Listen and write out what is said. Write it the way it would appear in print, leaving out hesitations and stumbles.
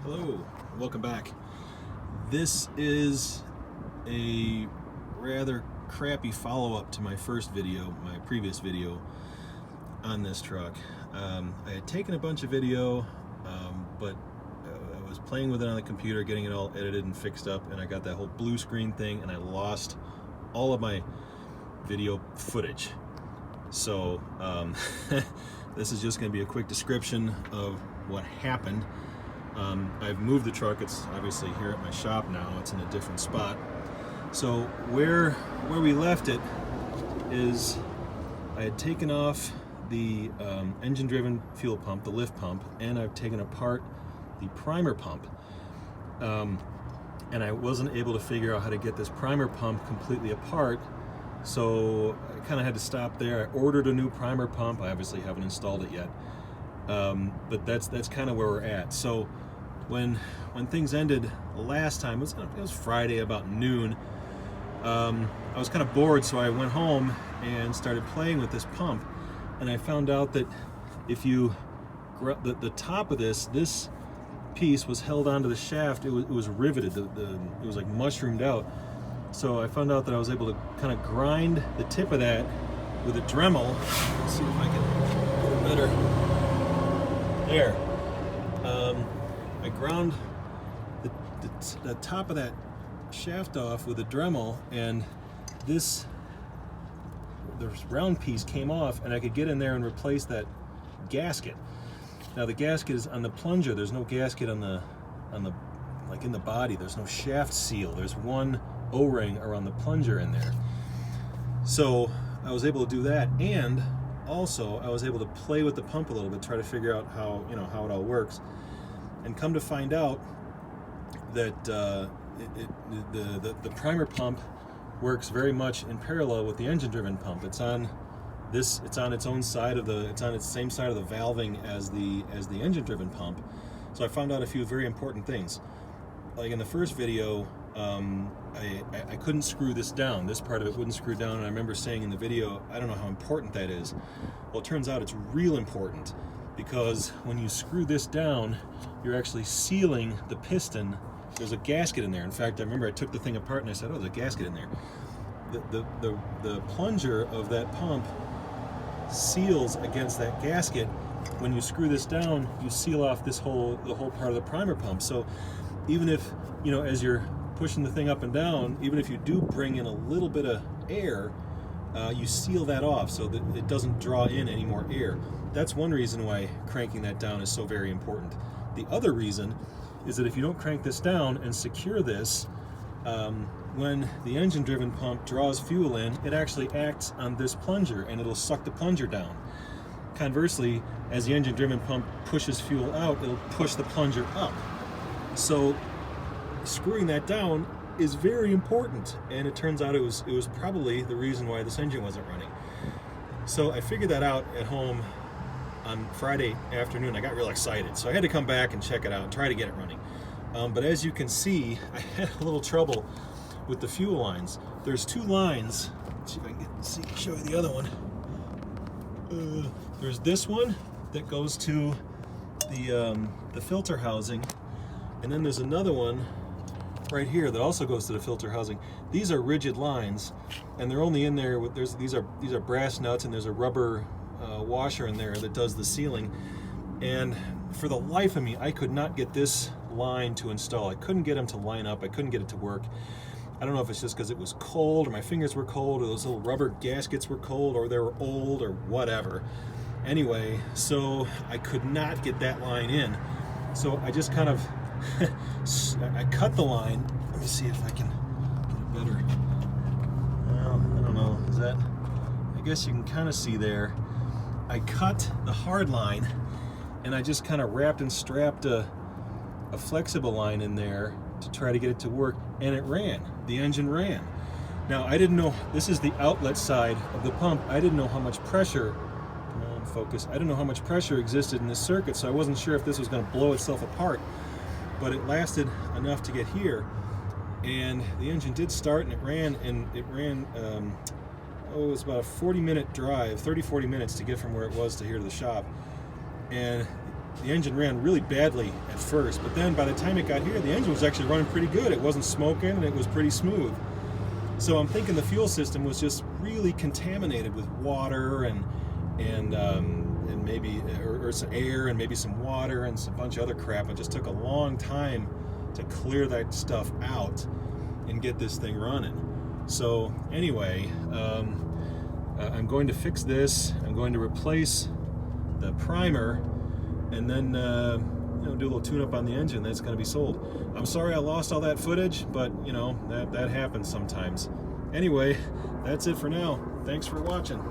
Hello, welcome back. This is a rather crappy follow-up to my previous video on this truck. I had taken a bunch of video, but I was playing with it on the computer, getting it all edited and fixed up, and I got that whole blue screen thing, and I lost all of my video footage. So this is just going to be a quick description of what happened. I've moved the truck. It's obviously here at my shop now. It's in a different spot. So where we left it is I had taken off the engine-driven fuel pump, the lift pump, and I've taken apart the primer pump. And I wasn't able to figure out how to get this primer pump completely apart, so I kind of had to stop there. I ordered a new primer pump. I obviously haven't installed it yet, but that's kind of where we're at. So when things ended last time, it was Friday about noon. I was kind of bored, so I went home and started playing with this pump, and I found out that if you the top of this piece was held onto the shaft, it was riveted. It was like mushroomed out. So I found out that I was able to kind of grind the tip of that with a Dremel. Let's see if I can get it better. There. I ground the top of that shaft off with a Dremel, and this round piece came off, and I could get in there and replace that gasket. Now the gasket is on the plunger. There's no gasket on the like in the body. There's no shaft seal. There's one O-ring around the plunger in there. So I was able to do that, and also I was able to play with the pump a little bit, try to figure out how it all works, and come to find out that the primer pump works very much in parallel with the engine-driven pump. It's on its own side of it's on its same side of the valving as the engine-driven pump. So I found out a few very important things. Like in the first video, I couldn't screw this down. This part of it wouldn't screw down, and I remember saying in the video, I don't know how important that is. Well, it turns out it's real important, because when you screw this down, you're actually sealing the piston. There's a gasket in there. In fact, I remember I took the thing apart and I said, oh, there's a gasket in there. The plunger of that pump seals against that gasket. When you screw this down, you seal off the whole part of the primer pump. So even if, as you're pushing the thing up and down, even if you do bring in a little bit of air, you seal that off so that it doesn't draw in any more air. That's one reason why cranking that down is so very important. The other reason is that if you don't crank this down and secure this, when the engine-driven pump draws fuel in, it actually acts on this plunger, and it'll suck the plunger down. Conversely, as the engine-driven pump pushes fuel out, it'll push the plunger up. So screwing that down is very important, and it turns out it was probably the reason why this engine wasn't running. So I figured that out at home on Friday afternoon. I got real excited, so I had to come back and check it out and try to get it running. But as you can see, I had a little trouble with the fuel lines. There's two lines. Let's see if I can show you the other one. There's this one that goes to the filter housing, and then there's another one right here that also goes to the filter housing. These are rigid lines, and they're only in there with these are brass nuts, and there's a rubber washer in there that does the sealing. And for the life of me, I could not get this line to install. I couldn't get them to line up. I couldn't get it to work. I don't know if it's just because it was cold, or my fingers were cold, or those little rubber gaskets were cold, or they were old, or whatever. Anyway, so I could not get that line in. So I just kind of I cut the line. Let me see if I can get it better. Well, I don't know. Is that? I guess you can kind of see there. I cut the hard line, and I just kind of wrapped and strapped a flexible line in there to try to get it to work, and it ran. The engine ran. Now, I didn't know, this is the outlet side of the pump. I didn't know how much pressure, come on, focus. I didn't know how much pressure existed in this circuit, so I wasn't sure if this was going to blow itself apart. But it lasted enough to get here, and the engine did start, and it ran, it was about a 40-minute drive, 30-40 minutes to get from where it was to here to the shop. And the engine ran really badly at first, but then by the time it got here, the engine was actually running pretty good. It wasn't smoking and it was pretty smooth. So I'm thinking the fuel system was just really contaminated with water and maybe or some air and maybe some water and some bunch of other crap. It just took a long time to clear that stuff out and get this thing running. So anyway, I'm going to fix this. I'm going to replace the primer and then do a little tune-up on the engine. That's going to be sold. I'm sorry I lost all that footage, but that happens sometimes. Anyway, that's it for now. Thanks for watching.